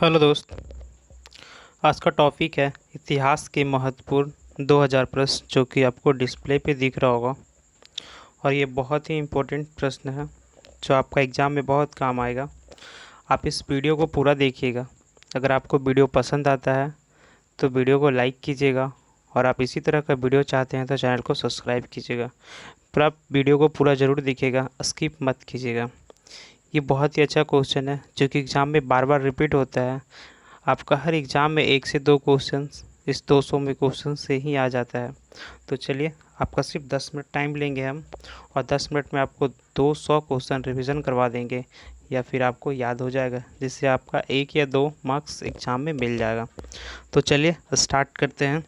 Hello दोस्त। आज का टॉपिक है इतिहास के महत्वपूर्ण 2000 प्रश्न, जो कि आपको डिस्प्ले पे दिख रहा होगा। और ये बहुत ही इम्पोर्टेंट प्रश्न है जो आपका एग्ज़ाम में बहुत काम आएगा। आप इस वीडियो को पूरा देखिएगा। अगर आपको वीडियो पसंद आता है तो वीडियो को लाइक कीजिएगा, और आप इसी तरह का वीडियो चाहते हैं तो चैनल को सब्सक्राइब कीजिएगा। पर आप वीडियो को पूरा ज़रूर देखिएगा, स्किप मत कीजिएगा। ये बहुत ही अच्छा क्वेश्चन है जो कि एग्ज़ाम में बार बार रिपीट होता है। आपका हर एग्ज़ाम में 1 से 2 क्वेश्चंस इस 200 में क्वेश्चन से ही आ जाता है। तो चलिए, आपका सिर्फ 10 मिनट टाइम लेंगे हम, और 10 मिनट में आपको 200 क्वेश्चन रिवीजन करवा देंगे, या फिर आपको याद हो जाएगा, जिससे आपका 1 या 2 मार्क्स एग्ज़ाम में मिल जाएगा। तो चलिए स्टार्ट करते हैं।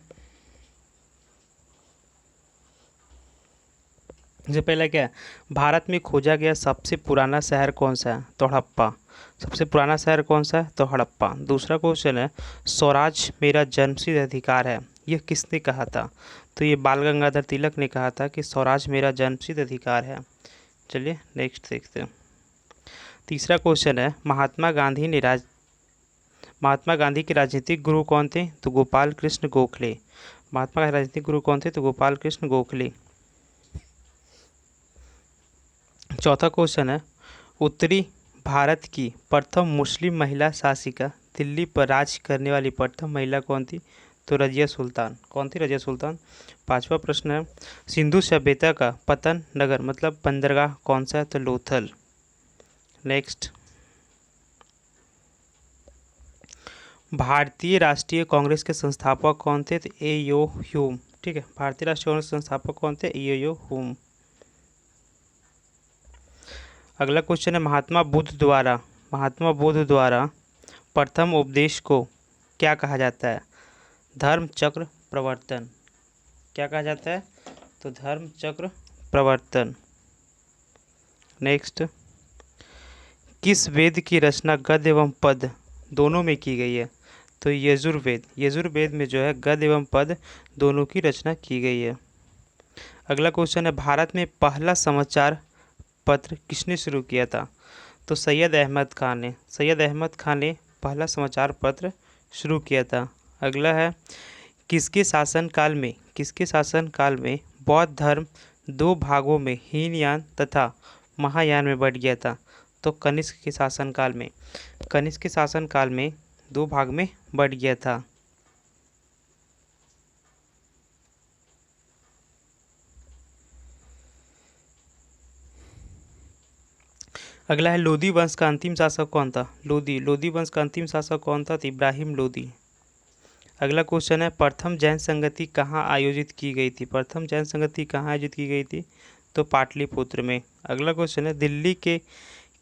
सबसे पहला क्या है, भारत में खोजा गया सबसे पुराना शहर कौन सा है? तो हड़प्पा। सबसे पुराना शहर कौन सा है? तो हड़प्पा। दूसरा क्वेश्चन है, स्वराज मेरा जन्मसिद्ध अधिकार है, यह किसने कहा था? तो ये बाल गंगाधर तिलक ने कहा था कि स्वराज मेरा जन्मसिद्ध अधिकार है। चलिए नेक्स्ट देखते हैं। तीसरा क्वेश्चन है, महात्मा गांधी के राजनीतिक गुरु कौन थे? तो गोपाल कृष्ण गोखले। महात्मा के राजनीतिक गुरु कौन थे? तो गोपाल कृष्ण गोखले। चौथा क्वेश्चन है, उत्तरी भारत की प्रथम मुस्लिम महिला शासिका, दिल्ली पर राज करने वाली प्रथम महिला कौन थी? तो रजिया सुल्तान। कौन थी? रजिया सुल्तान। पांचवा प्रश्न है, सिंधु सभ्यता का पतन नगर मतलब बंदरगाह कौन सा है? तो लोथल। नेक्स्ट, भारतीय राष्ट्रीय कांग्रेस के संस्थापक कौन थे? तो ए यो ह्यूम। ठीक है, भारतीय राष्ट्रीय कांग्रेस के संस्थापक कौन थे? ए यो ह्यूम। अगला क्वेश्चन है, महात्मा बुद्ध द्वारा प्रथम उपदेश को क्या कहा जाता है? धर्म चक्र प्रवर्तन। क्या कहा जाता है? तो धर्म चक्र प्रवर्तन। नेक्स्ट, किस वेद की रचना गद्य एवं पद दोनों में की गई है? तो यजुर्वेद। यजुर्वेद में जो है गद्य एवं पद दोनों की रचना की गई है। अगला क्वेश्चन है, भारत में पहला समाचार पत्र किसने शुरू किया था? तो सैयद अहमद खान ने। सैयद अहमद खान ने पहला समाचार पत्र शुरू किया था। अगला है, किसके शासनकाल में बौद्ध धर्म 2 भागों में हीनयान तथा महायान में बंट गया था? तो कनिष्क के शासनकाल में। कनिष्क के शासनकाल में 2 भाग में बंट गया था। अगला है, लोदी वंश का अंतिम शासक कौन था? लोदी वंश का अंतिम शासक कौन था? तो इब्राहिम लोदी। अगला क्वेश्चन है, प्रथम जैन संगति कहाँ आयोजित की गई थी? प्रथम जैन संगति कहाँ आयोजित की गई थी? तो पाटलिपुत्र में। अगला क्वेश्चन है, दिल्ली के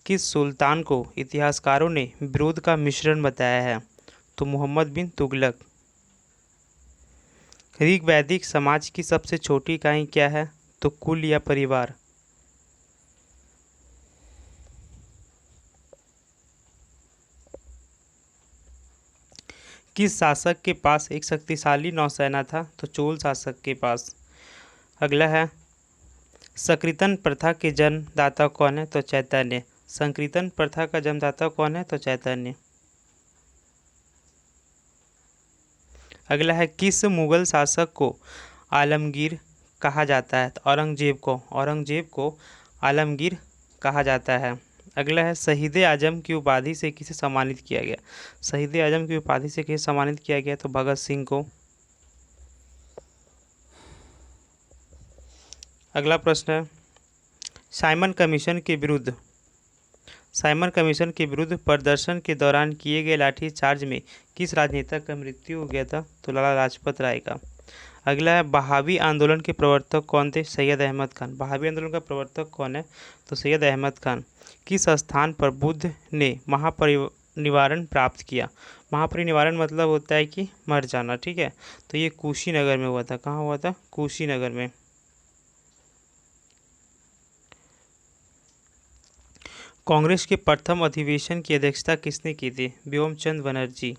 किस सुल्तान को इतिहासकारों ने विरोध का मिश्रण बताया है? तो मोहम्मद बिन तुगलक। ऋग वैदिक समाज की सबसे छोटी इकाई क्या है? तो कुल या परिवार। किस शासक के पास एक शक्तिशाली नौसेना था? तो चोल शासक के पास। अगला है, संकीर्तन प्रथा के जन्मदाता कौन है? तो चैतन्य। संकीर्तन प्रथा का जन्मदाता कौन है? तो चैतन्य। अगला है, किस मुगल शासक को आलमगीर कहा जाता है? तो औरंगजेब को आलमगीर कहा जाता है। अगला है, शहीद आजम की उपाधि से किसे सम्मानित किया गया? शहीद आजम की उपाधि से किसे सम्मानित किया गया? तो भगत सिंह को। अगला प्रश्न है, साइमन कमीशन के विरुद्ध प्रदर्शन के दौरान किए गए लाठीचार्ज में किस राजनेता का मृत्यु हो गया था? तो लाला लाजपत राय का। अगला है, बहावी आंदोलन के प्रवर्तक कौन थे? सैयद अहमद खान। बहावी आंदोलन का प्रवर्तक कौन है? तो सैयद अहमद खान। किस स्थान पर बुद्ध ने महापरिनिर्वाण प्राप्त किया? महापरिनिर्वाण मतलब होता है कि मर जाना। ठीक है, तो ये कुशीनगर में हुआ था। कहाँ हुआ था? कुशीनगर में। कांग्रेस के प्रथम अधिवेशन की अध्यक्षता किसने की थी? व्योमचंद बनर्जी।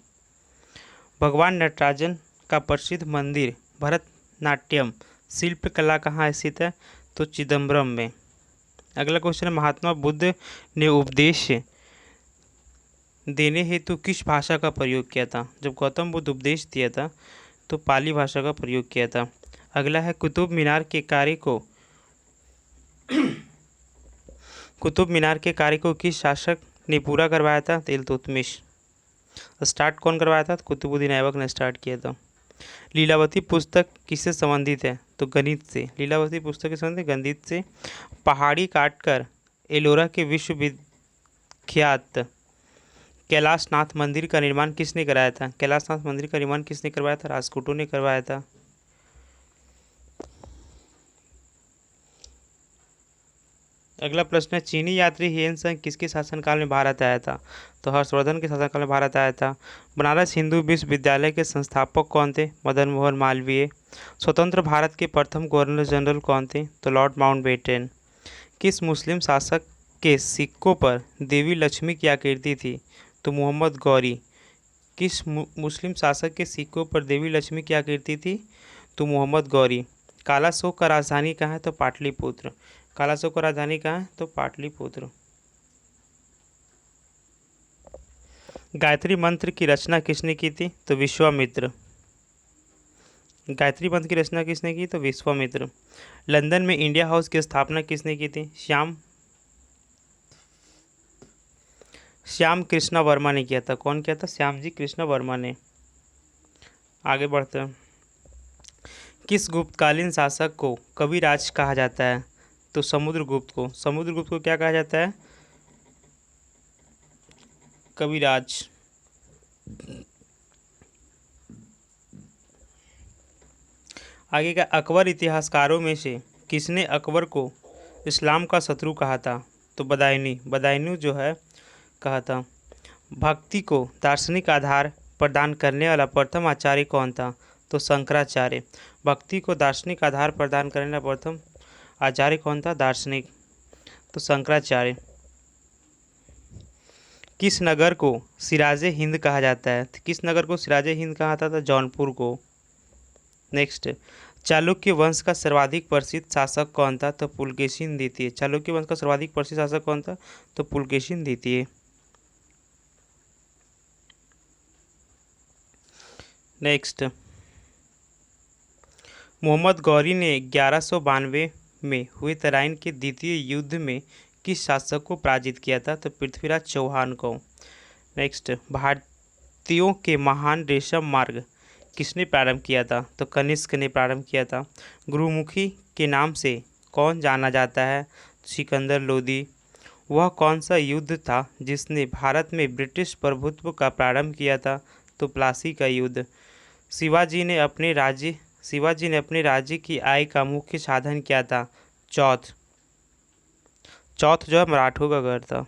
भगवान नटराजन का प्रसिद्ध मंदिर भरतनाट्यम शिल्पकला कहाँ स्थित है? तो चिदम्बरम में। अगला क्वेश्चन है, महात्मा बुद्ध ने उपदेश देने हेतु किस भाषा का प्रयोग किया था? जब गौतम बुद्ध उपदेश दिया था तो पाली भाषा का प्रयोग किया था। अगला है कुतुब मीनार के कार्य को किस शासक ने पूरा करवाया था? इल्तुतमिश। स्टार्ट कौन करवाया था? कुतुबुद्दीन ऐबक ने स्टार्ट किया था। लीलावती पुस्तक किससे संबंधित है? तो गणित से। लीलावती पुस्तक के संबंधित गणित से। पहाड़ी काटकर एलोरा के विश्वविख्यात कैलाशनाथ मंदिर का निर्माण किसने कराया था? कैलाशनाथ मंदिर का निर्माण किसने करवाया था? राजपूतों ने करवाया था। अगला प्रश्न है, चीनी यात्री ह्वेनसांग किसके शासनकाल में भारत आया था? तो हर्षवर्धन के शासनकाल में भारत आया था। बनारस हिंदू विश्वविद्यालय के संस्थापक कौन थे? मदन मोहन मालवीय। स्वतंत्र भारत के प्रथम गवर्नर जनरल कौन थे? तो लॉर्ड माउंटबेटन। किस मुस्लिम शासक के सिक्कों पर देवी लक्ष्मी की आकृति थी? तो मोहम्मद गौरी। किस मुस्लिम शासक के सिक्कों पर देवी लक्ष्मी की आकृति थी? तो मोहम्मद गौरी। काला शोक का राजधानी कहाँ है? तो पाटलिपुत्र। काला शोक का राजधानी कहाँ है? तो पाटलिपुत्र। गायत्री मंत्र की रचना किसने की थी? तो विश्वामित्र। गायत्री मंत्र की रचना किसने की? तो विश्वामित्र। लंदन में इंडिया हाउस की स्थापना किसने की थी? श्याम कृष्णा वर्मा ने किया था। कौन किया था? श्याम जी कृष्णा वर्मा ने। आगे बढ़ते हैं। किस गुप्तकालीन शासक को कविराज कहा जाता है? तो समुद्रगुप्त को। समुद्रगुप्त को क्या कहा जाता है? कविराज। आगे का, अकबर इतिहासकारों में से किसने अकबर को इस्लाम का शत्रु कहा था? तो बदायूनी। बदायूनी जो है कहा था। भक्ति को दार्शनिक आधार प्रदान करने वाला प्रथम आचार्य कौन था? तो शंकराचार्य। भक्ति को दार्शनिक आधार प्रदान करने वाला प्रथम आचार्य कौन था? दार्शनिक। तो शंकराचार्य। किस नगर को सिराजे हिंद कहा जाता है? किस नगर को सिराजे हिंद कहा था? जौनपुर को। नेक्स्ट, चालुक्य वंश का सर्वाधिक प्रसिद्ध शासक कौन था? तो पुलकेशिन द्वितीय। चालुक्य वंश का सर्वाधिक प्रसिद्ध शासक कौन था? तो पुलकेशिन द्वितीय। नेक्स्ट, मोहम्मद गौरी ने 1192 में हुए तराइन के द्वितीय युद्ध में किस शासक को पराजित किया था? तो पृथ्वीराज चौहान को। नेक्स्ट, भारतीयों के महान रेशम मार्ग किसने प्रारंभ किया था? तो कनिष्क ने प्रारंभ किया था। गुरुमुखी के नाम से कौन जाना जाता है? सिकंदर लोदी। वह कौन सा युद्ध था जिसने भारत में ब्रिटिश प्रभुत्व का प्रारंभ किया था? तो प्लासी का युद्ध। शिवाजी ने अपने राज्य की आय का मुख्य साधन क्या था? चौथ। चौथ जो है मराठों का गढ़ था।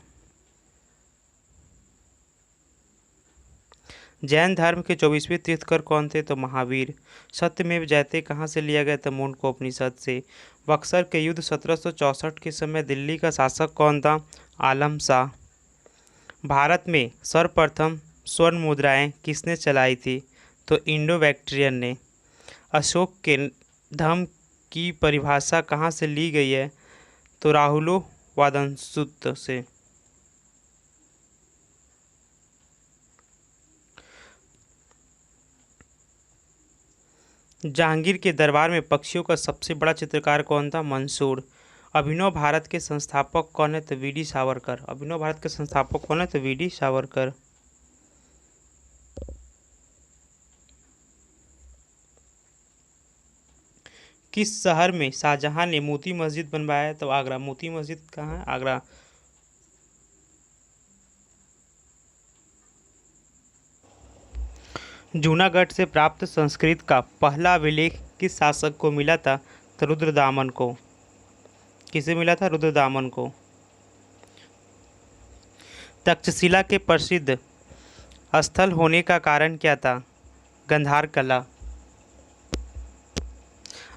जैन धर्म के 24वें तीर्थकर कौन थे? तो महावीर। सत्यमेव जयते कहाँ से लिया गया? तो मुंडकोपनिषद से। बक्सर के युद्ध 1764 के समय दिल्ली का शासक कौन था? आलम शाह। भारत में सर्वप्रथम स्वर्ण मुद्राएं किसने चलाई थी? तो इंडो बैक्ट्रियन ने। अशोक के धर्म की परिभाषा कहाँ से ली गई है? तो राहुलो वादनसुत से। जहांगीर के दरबार में पक्षियों का सबसे बड़ा चित्रकार कौन था? मंसूर। अभिनव भारत के संस्थापक कौन है? तो वी डी सावरकर। अभिनव भारत के संस्थापक कौन है? तो वी डी सावरकर। किस शहर में शाहजहां ने मोती मस्जिद बनवाया है? तो आगरा। मोती मस्जिद कहाँ है? आगरा। जूनागढ़ से प्राप्त संस्कृत का पहला अभिलेख किस शासक को मिला था? तो रुद्रदामन को। किसे मिला था? रुद्रदामन को। तक्षशिला के प्रसिद्ध स्थल होने का कारण क्या था? गंधार कला।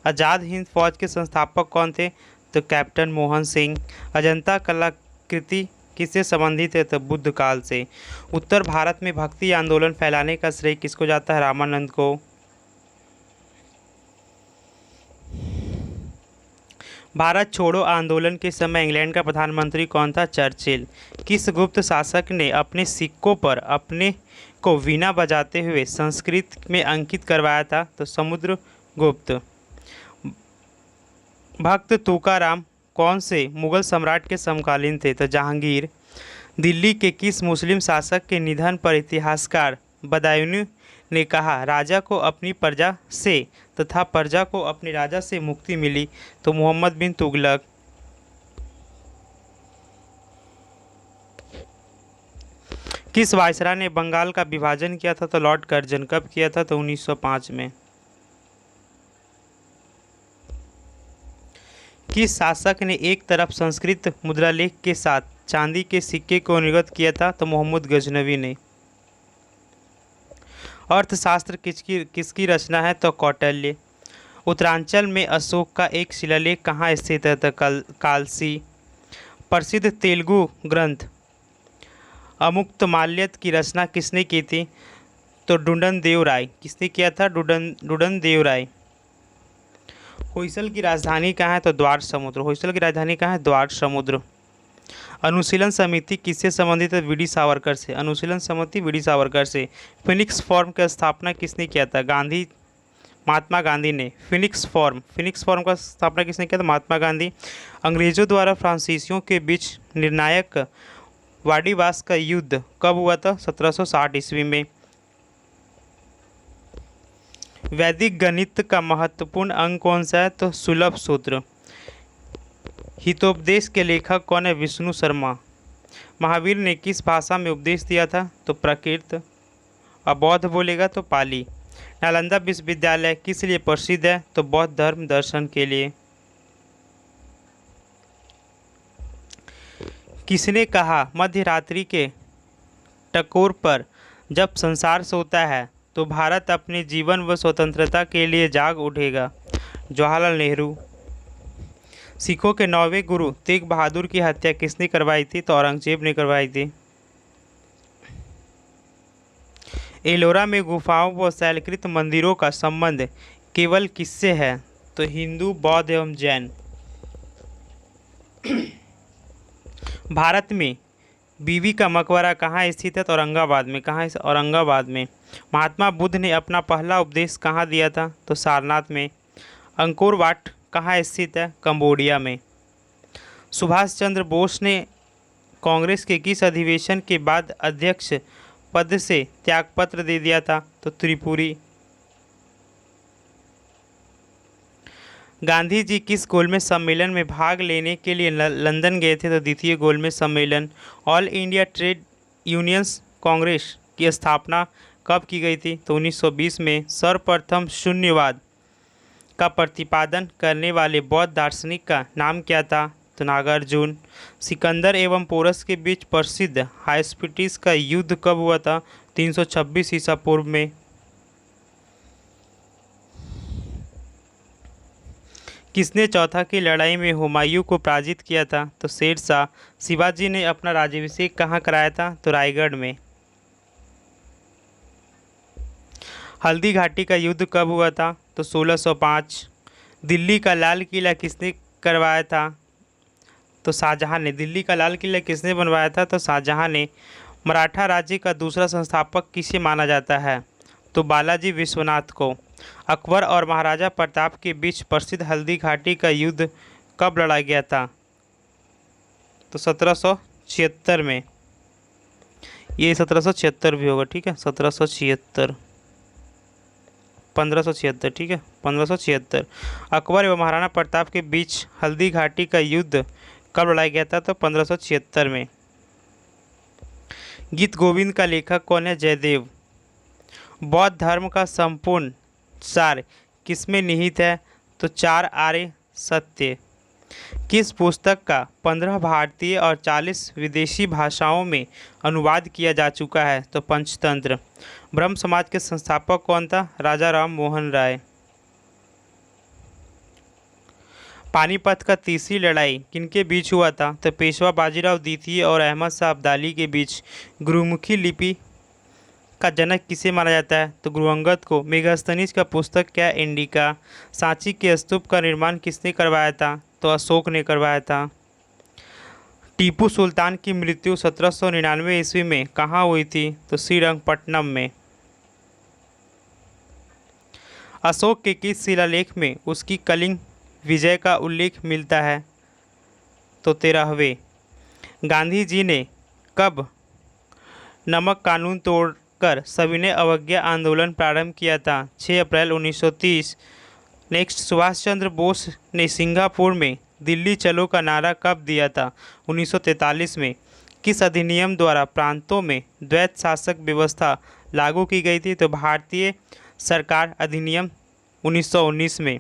आज़ाद हिंद फौज के संस्थापक कौन थे? तो कैप्टन मोहन सिंह। अजंता कलाकृति किससे संबंधित है? तो बुद्ध काल से। उत्तर भारत में भक्ति आंदोलन फैलाने का श्रेय किसको जाता है? रामानंद को। भारत छोड़ो आंदोलन के समय इंग्लैंड का प्रधानमंत्री कौन था? चर्चिल। किस गुप्त शासक ने अपने सिक्कों पर अपने को वीणा बजाते हुए संस्कृत में अंकित करवाया था? तो समुद्रगुप्त। भक्त तुकाराम कौन से मुगल सम्राट के समकालीन थे? तो जहांगीर। दिल्ली के किस मुस्लिम शासक के निधन पर इतिहासकार बदायूं ने कहा, राजा को अपनी प्रजा से तथा प्रजा को अपने राजा से मुक्ति मिली? तो मोहम्मद बिन तुगलक। किस वायसराय ने बंगाल का विभाजन किया था? तो लॉर्ड कर्जन। कब किया था? तो 1905 में। किस शासक ने एक तरफ संस्कृत मुद्रालेख के साथ चांदी के सिक्के को निर्गत किया था? तो मोहम्मद गजनवी ने। अर्थशास्त्र किसकी रचना है? तो कौटिल्य। उत्तरांचल में अशोक का एक शिलालेख कहाँ स्थित है? तो कालसी। प्रसिद्ध तेलुगु ग्रंथ अमुक्तमाल्यद की रचना किसने की थी? तो डूडन देव राय। किसने किया था? डूडन देव राय। होयसल की राजधानी कहाँ है? तो द्वार समुद्र। होयसल की राजधानी कहाँ है? द्वार समुद्र। अनुशीलन समिति किससे संबंधित है? वीडी सावरकर से। अनुशीलन समिति वीडी सावरकर से। फिनिक्स फॉर्म की स्थापना किसने किया था? महात्मा गांधी ने। फिनिक्स फॉर्म का स्थापना किसने किया था? महात्मा गांधी। अंग्रेजों द्वारा फ्रांसीसियों के बीच निर्णायक वाडीवास का युद्ध कब हुआ था? 1760 ईस्वी में। वैदिक गणित का महत्वपूर्ण अंग कौन सा है? तो सुलभ सूत्र। हितोपदेश के लेखक कौन है? विष्णु शर्मा। महावीर ने किस भाषा में उपदेश दिया था? तो प्राकृत। और बौद्ध बोलेगा तो पाली। नालंदा विश्वविद्यालय किस लिए प्रसिद्ध है? तो बौद्ध धर्म दर्शन के लिए। किसने कहा, मध्य रात्रि के टकोर पर जब संसार सोता है तो भारत अपने जीवन व स्वतंत्रता के लिए जाग उठेगा? जवाहरलाल नेहरू। सिखों के 9वें गुरु तेग बहादुर की हत्या किसने करवाई थी? तो औरंगजेब ने करवाई थी। एलोरा में गुफाओं व शैलकृत मंदिरों का संबंध केवल किससे है? तो हिंदू, बौद्ध एवं जैन। भारत में बीवी का मकबरा कहाँ स्थित है? तो औरंगाबाद में। कहाँ है? औरंगाबाद में। महात्मा बुद्ध ने अपना पहला उपदेश कहाँ दिया था? तो सारनाथ में। अंकोर वाट कहाँ स्थित है? कंबोडिया में। सुभाष चंद्र बोस ने कांग्रेस के किस अधिवेशन के बाद अध्यक्ष पद से त्यागपत्र दे दिया था? तो त्रिपुरी। गांधी जी किस गोलमेज सम्मेलन में भाग लेने के लिए लंदन गए थे? तो द्वितीय गोलमेज सम्मेलन। All India trade unions Congress की स्थापना कब की गई थी? तो 1920 में। सर्वप्रथम शून्यवाद का प्रतिपादन करने वाले बौद्ध दार्शनिक का नाम क्या था? तो नागार्जुन। सिकंदर एवं पोरस के बीच प्रसिद्ध हाइस्पिटिस का युद्ध कब हुआ था? 326 ईसा पूर्व में। किसने चौथा की लड़ाई में हुमायूं को पराजित किया था? तो शेरशाह। शिवाजी ने अपना राज्याभिषेक कहाँ कराया था? तो रायगढ़ में। हल्दी घाटी का युद्ध कब हुआ था? तो 1605। दिल्ली का लाल किला किसने करवाया था? तो शाहजहां ने। दिल्ली का लाल किला किसने बनवाया था? तो शाहजहां ने। मराठा राज्य का दूसरा संस्थापक किसे माना जाता है? तो बालाजी विश्वनाथ को। अकबर और महाराजा प्रताप के बीच प्रसिद्ध हल्दी घाटी का युद्ध कब लड़ा गया था? तो 1776 में। ये 1776 भी होगा, ठीक है। 1776, 1576, ठीक है, 1576। अकबर एवं महाराणा प्रताप के बीच हल्दी घाटी का युद्ध कब लड़ाया गया था? तो 1576 में। गीत गोविंद का लेखक कौन है? जयदेव। बौद्ध धर्म का संपूर्ण सार किसमें निहित है? तो 4 आर्य सत्य। किस पुस्तक का 15 भारतीय और 40 विदेशी भाषाओं में अनुवाद किया जा चुका है? तो पंचतंत्र। ब्रह्म समाज के संस्थापक कौन था? राजा राम मोहन राय। पानीपत का तीसरी लड़ाई किनके बीच हुआ था? तो पेशवा बाजीराव द्वितीय और अहमद शाह अब्दाली के बीच। गुरुमुखी लिपि का जनक किसे माना जाता है? तो गुरु अंगद को। मेगास्थनीज का पुस्तक क्या? इंडिका। सांची के स्तूप का निर्माण किसने करवाया था? तो अशोक ने करवाया था। टीपू सुल्तान की मृत्यु 1799 ईस्वी में कहाँ हुई थी? तो श्रीरंगपट्टनम में। अशोक के किस शिलालेख में उसकी कलिंग विजय का उल्लेख मिलता है? तो 13वें। गांधी जी ने कब नमक कानून तोड़कर सविनय अवज्ञा आंदोलन प्रारंभ किया था? 6 अप्रैल 1930। नेक्स्ट, सुभाष चंद्र बोस ने सिंगापुर में दिल्ली चलो का नारा कब दिया था? 1943 में। किस अधिनियम द्वारा प्रांतों में द्वैत शासक व्यवस्था लागू की गई थी? तो भारतीय सरकार अधिनियम 1919 में।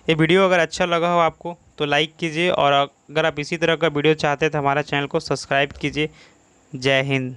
ये वीडियो अगर अच्छा लगा हो आपको तो लाइक कीजिए, और अगर आप इसी तरह का वीडियो चाहते हैं तो हमारा चैनल को सब्सक्राइब कीजिए। जय हिंद।